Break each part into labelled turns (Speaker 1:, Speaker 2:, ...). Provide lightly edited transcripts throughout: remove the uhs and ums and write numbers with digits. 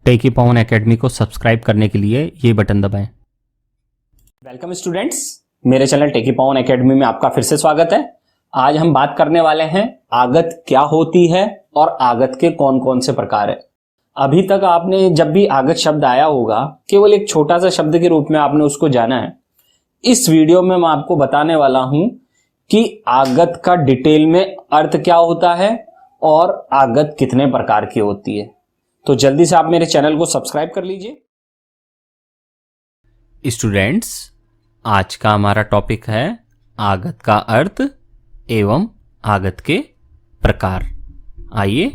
Speaker 1: टेकी पवन academy को subscribe करने के लिए ये बटन दबाएं।
Speaker 2: वेलकम स्टूडेंट्स, मेरे चैनल टेकी पवन एकेडमी में आपका फिर से स्वागत है। आज हम बात करने वाले हैं आगत क्या होती है और आगत के कौन कौन से प्रकार है। अभी तक आपने जब भी आगत शब्द आया होगा केवल एक छोटा सा शब्द के रूप में आपने उसको जाना है। इस वीडियो में मैं आपको बताने वाला हूं कि आगत का डिटेल में अर्थ क्या होता है और आगत कितने प्रकार की होती है। तो जल्दी से आप मेरे चैनल को सब्सक्राइब कर लीजिए।
Speaker 1: स्टूडेंट्स, आज का हमारा टॉपिक है आगत का अर्थ एवं आगत के प्रकार। आइए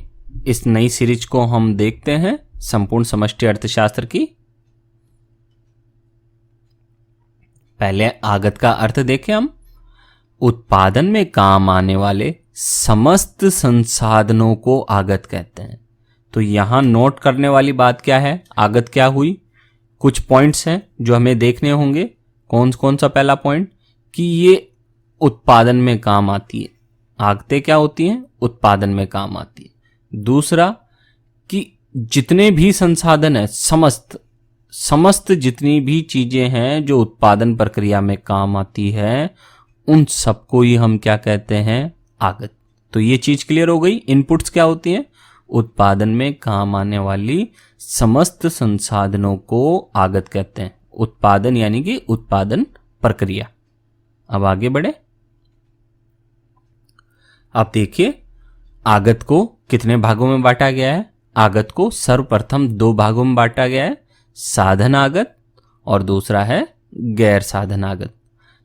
Speaker 1: इस नई सीरीज को हम देखते हैं, संपूर्ण समष्टि अर्थशास्त्र की। पहले आगत का अर्थ देखें हम। उत्पादन में काम आने वाले समस्त संसाधनों को आगत कहते हैं। तो यहां नोट करने वाली बात क्या है, आगत क्या हुई। कुछ पॉइंट्स हैं जो हमें देखने होंगे। कौन कौन सा? पहला पॉइंट कि ये उत्पादन में काम आती है। आगतें क्या होती हैं? उत्पादन में काम आती है। दूसरा कि जितने भी संसाधन है, समस्त जितनी भी चीजें हैं जो उत्पादन प्रक्रिया में काम आती है, उन सबको ही हम क्या कहते हैं? आगत। तो ये चीज क्लियर हो गई। इनपुट्स क्या होती हैं? उत्पादन में काम आने वाली समस्त संसाधनों को आगत कहते हैं। उत्पादन यानी कि उत्पादन प्रक्रिया। अब आगे बढ़े। अब देखिए आगत को कितने भागों में बांटा गया है। आगत को सर्वप्रथम दो भागों में बांटा गया है, साधन आगत और दूसरा है गैर साधन आगत।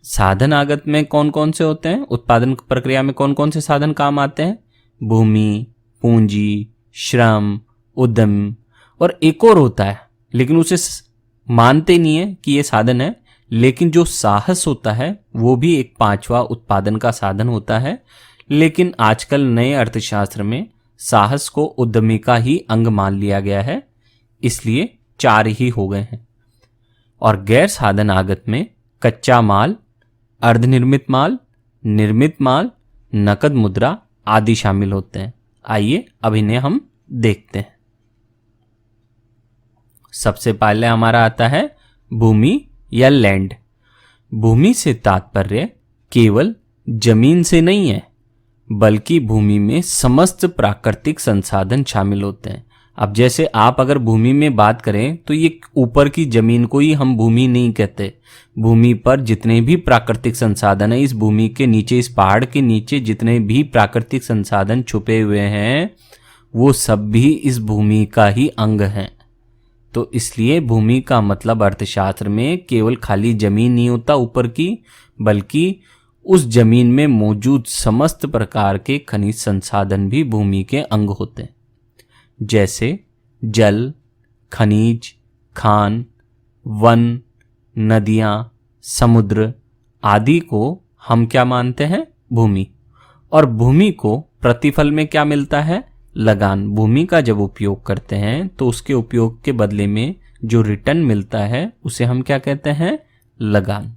Speaker 1: साधन आगत में कौन कौन से होते हैं? उत्पादन प्रक्रिया में कौन कौन से साधन काम आते हैं? भूमि, पूंजी, श्रम, उद्यम और एक और होता है, लेकिन उसे मानते नहीं है कि ये साधन है, लेकिन जो साहस होता है वो भी एक पांचवा उत्पादन का साधन होता है। लेकिन आजकल नए अर्थशास्त्र में साहस को उद्यमी का ही अंग मान लिया गया है, इसलिए 4 ही हो गए हैं। और गैर साधन आगत में कच्चा माल, अर्धनिर्मित माल, निर्मित माल, नकद मुद्रा आदि शामिल होते हैं। आइए अब इन्हें हम देखते हैं। सबसे पहले हमारा आता है भूमि या लैंड। भूमि से तात्पर्य केवल जमीन से नहीं है, बल्कि भूमि में समस्त प्राकृतिक संसाधन शामिल होते हैं। अब जैसे आप अगर भूमि में बात करें तो ये ऊपर की जमीन को ही हम भूमि नहीं कहते। भूमि पर जितने भी प्राकृतिक संसाधन है, इस भूमि के नीचे, इस पहाड़ के नीचे जितने भी प्राकृतिक संसाधन छुपे हुए हैं, वो सब भी इस भूमि का ही अंग हैं। तो इसलिए भूमि का मतलब अर्थशास्त्र में केवल खाली जमीन नहीं होता ऊपर की, बल्कि उस जमीन में मौजूद समस्त प्रकार के खनिज संसाधन भी भूमि के अंग होते हैं। जैसे जल, खनिज, खान, वन, नदियां, समुद्र आदि को हम क्या मानते हैं? भूमि। और भूमि को प्रतिफल में क्या मिलता है? लगान। भूमि का जब उपयोग करते हैं तो उसके उपयोग के बदले में जो रिटर्न मिलता है उसे हम क्या कहते हैं? लगान।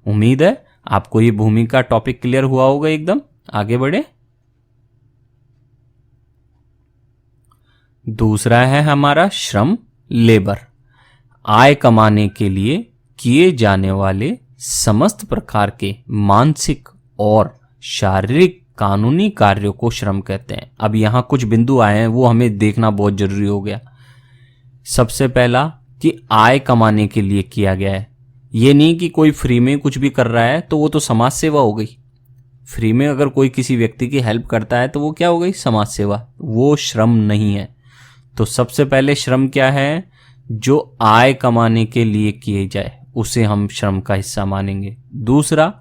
Speaker 1: उम्मीद है आपको ये भूमि का टॉपिक क्लियर हुआ होगा एकदम। आगे बढ़े। दूसरा है हमारा श्रम, लेबर। आय कमाने के लिए किए जाने वाले समस्त प्रकार के मानसिक और शारीरिक कानूनी कार्यों को श्रम कहते हैं। अब यहां कुछ बिंदु आए हैं, वो हमें देखना बहुत जरूरी हो गया। सबसे पहला कि आय कमाने के लिए किया गया है। ये नहीं कि कोई फ्री में कुछ भी कर रहा है तो वो तो समाज सेवा हो गई। फ्री में अगर कोई किसी व्यक्ति की हेल्प करता है तो वो क्या हो गई? समाज सेवा। वो श्रम नहीं है। तो सबसे पहले श्रम क्या है? जो आय कमाने के लिए किए जाए उसे हम श्रम का हिस्सा मानेंगे। दूसरा,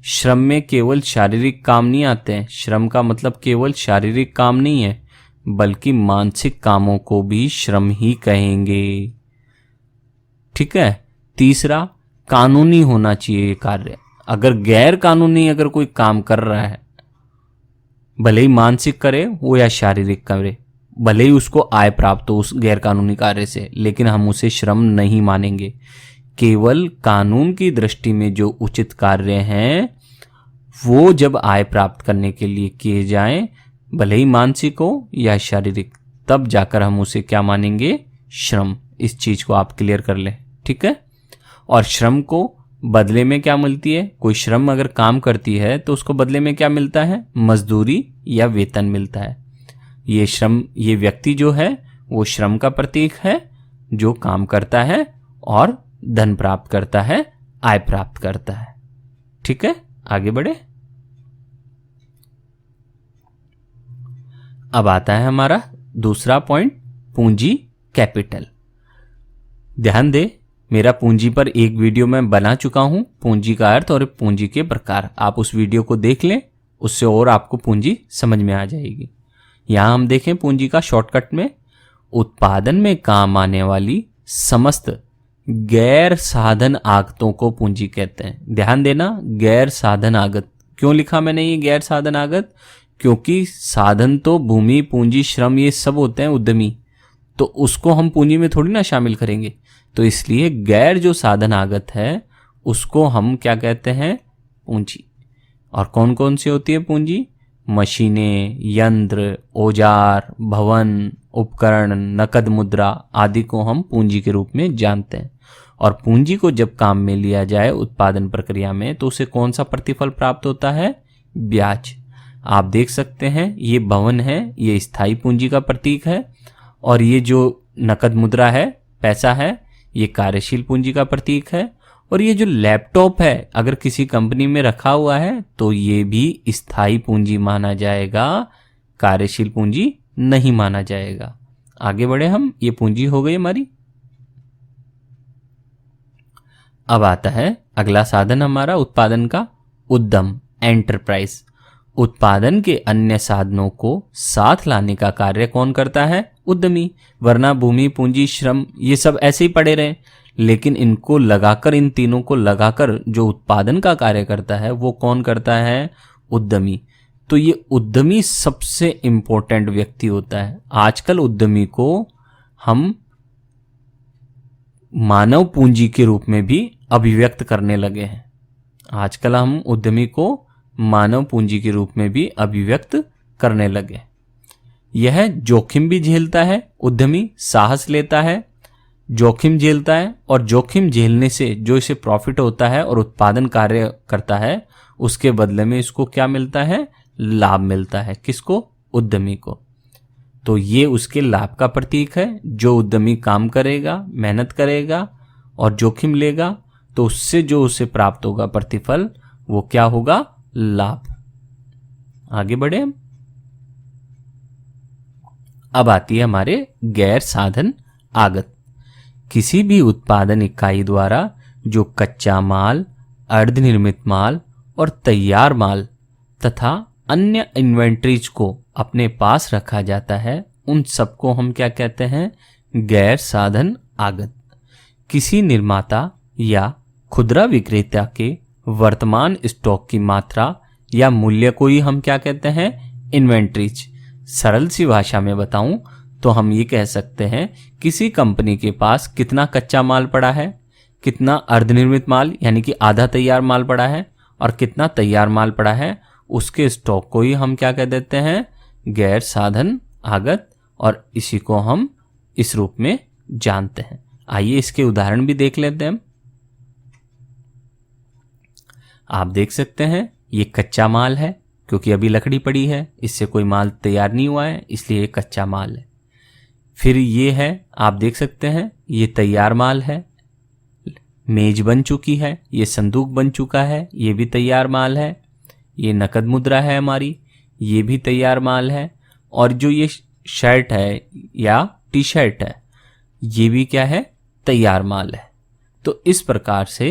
Speaker 1: श्रम में केवल शारीरिक काम नहीं आते हैं। श्रम का मतलब केवल शारीरिक काम नहीं है, बल्कि मानसिक कामों को भी श्रम ही कहेंगे। ठीक है। तीसरा, कानूनी होना चाहिए ये कार्य। अगर गैर कानूनी अगर कोई काम कर रहा है, भले ही मानसिक करे वो या शारीरिक करे, भले ही उसको आय प्राप्त हो उस गैर कानूनी कार्य से, लेकिन हम उसे श्रम नहीं मानेंगे। केवल कानून की दृष्टि में जो उचित कार्य हैं वो जब आय प्राप्त करने के लिए किए जाएं, भले ही मानसिक हो या शारीरिक, तब जाकर हम उसे क्या मानेंगे? श्रम। इस चीज को आप क्लियर कर लें, ठीक है। और श्रम को बदले में क्या मिलती है, कोई श्रम अगर काम करती है तो उसको बदले में क्या मिलता है, मजदूरी या वेतन मिलता है। ये श्रम, ये व्यक्ति जो है वो श्रम का प्रतीक है जो काम करता है और धन प्राप्त करता है, आय प्राप्त करता है, ठीक है। आगे बढ़े। अब आता है हमारा दूसरा पॉइंट, पूंजी कैपिटल। ध्यान दे, मेरा पूंजी पर एक वीडियो मैं बना चुका हूं, पूंजी का अर्थ और पूंजी के प्रकार। आप उस वीडियो को देख लें, उससे और आपको पूंजी समझ में आ जाएगी। यहां हम देखें पूंजी का शॉर्टकट में, उत्पादन में काम आने वाली समस्त गैर साधन आगतों को पूंजी कहते हैं। ध्यान देना, गैर साधन आगत क्यों लिखा मैंने ये गैर साधन आगत, क्योंकि साधन तो भूमि, पूंजी, श्रम ये सब होते हैं उद्यमी, तो उसको हम पूंजी में थोड़ी ना शामिल करेंगे। तो इसलिए गैर जो साधन आगत है उसको हम क्या कहते हैं, पूंजी। और कौन कौन सी होती है पूंजी, मशीनें, यंत्र, औजार, भवन, उपकरण, नकद मुद्रा आदि को हम पूंजी के रूप में जानते हैं। और पूंजी को जब काम में लिया जाए उत्पादन प्रक्रिया में तो उसे कौन सा प्रतिफल प्राप्त होता है, ब्याज। आप देख सकते हैं ये भवन है, ये स्थायी पूंजी का प्रतीक है, और ये जो नकद मुद्रा है, पैसा है, ये कार्यशील पूंजी का प्रतीक है। और ये जो लैपटॉप है अगर किसी कंपनी में रखा हुआ है तो ये भी स्थायी पूंजी माना जाएगा, कार्यशील पूंजी नहीं माना जाएगा। आगे बढ़े हम, ये पूंजी हो गई हमारी। अब आता है अगला साधन हमारा उत्पादन का, उद्यम, एंटरप्राइज। उत्पादन के अन्य साधनों को साथ लाने का कार्य कौन करता है, उद्यमी। वरना भूमि, पूंजी, श्रम ये सब ऐसे ही पड़े रहे, लेकिन इनको लगाकर, इन तीनों को लगाकर जो उत्पादन का कार्य करता है वो कौन करता है, उद्यमी। तो ये उद्यमी सबसे इंपॉर्टेंट व्यक्ति होता है। आजकल उद्यमी को हम मानव पूंजी के रूप में भी अभिव्यक्त करने लगे हैं। आजकल हम उद्यमी को मानव पूंजी के रूप में भी अभिव्यक्त करने लगे। यह जोखिम भी झेलता है, उद्यमी साहस लेता है, जोखिम झेलता है, और जोखिम झेलने से जो इसे प्रॉफिट होता है और उत्पादन कार्य करता है उसके बदले में इसको क्या मिलता है, लाभ मिलता है। किसको, उद्यमी को। तो ये उसके लाभ का प्रतीक है। जो उद्यमी काम करेगा, मेहनत करेगा और जोखिम लेगा तो उससे जो उसे प्राप्त होगा प्रतिफल वो क्या होगा, लाभ। आगे बढ़े हम। अब आती है हमारे गैर साधन आगत। किसी भी उत्पादन इकाई द्वारा जो कच्चा माल, अर्धनिर्मित माल और तैयार माल तथा अन्य इन्वेंट्रीज को अपने पास रखा जाता है उन सबको हम क्या कहते हैं, गैर साधन आगत। किसी निर्माता या खुदरा विक्रेता के वर्तमान स्टॉक की मात्रा या मूल्य को ही हम क्या कहते हैं, इन्वेंट्रीज। सरल सी भाषा में बताऊं तो हम ये कह सकते हैं किसी कंपनी के पास कितना कच्चा माल पड़ा है, कितना अर्धनिर्मित माल यानी कि आधा तैयार माल पड़ा है और कितना तैयार माल पड़ा है, उसके स्टॉक को ही हम क्या कह देते हैं, गैर साधन आगत। और इसी को हम इस रूप में जानते हैं। आइए इसके उदाहरण भी देख लेते हैं हम। आप देख सकते हैं ये कच्चा माल है क्योंकि अभी लकड़ी पड़ी है, इससे कोई माल तैयार नहीं हुआ है इसलिए ये कच्चा माल है। फिर ये है, आप देख सकते हैं ये तैयार माल है, मेज बन चुकी है, ये संदूक बन चुका है, ये भी तैयार माल है। ये नकद मुद्रा है हमारी, ये भी तैयार माल है। और जो ये शर्ट है या टी शर्ट है ये भी क्या है, तैयार माल है। तो इस प्रकार से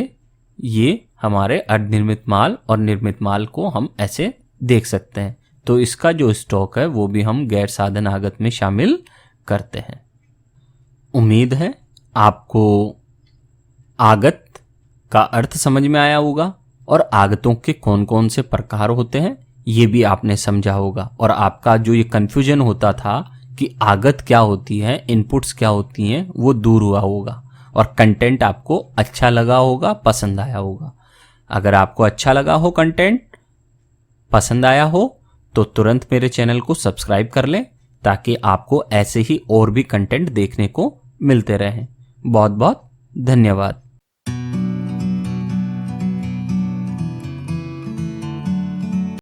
Speaker 1: ये हमारे अर्धनिर्मित माल और निर्मित माल को हम ऐसे देख सकते हैं। तो इसका जो स्टॉक है वो भी हम गैर साधन आगत में शामिल करते हैं। उम्मीद है आपको आगत का अर्थ समझ में आया होगा और आगतों के कौन कौन से प्रकार होते हैं ये भी आपने समझा होगा। और आपका जो ये कंफ्यूजन होता था कि आगत क्या होती है, इनपुट्स क्या होती हैं, वो दूर हुआ होगा और कंटेंट आपको अच्छा लगा होगा, पसंद आया होगा। अगर आपको अच्छा लगा हो, कंटेंट पसंद आया हो तो तुरंत मेरे चैनल को सब्सक्राइब कर लें ताकि आपको ऐसे ही और भी कंटेंट देखने को मिलते रहें। बहुत बहुत धन्यवाद।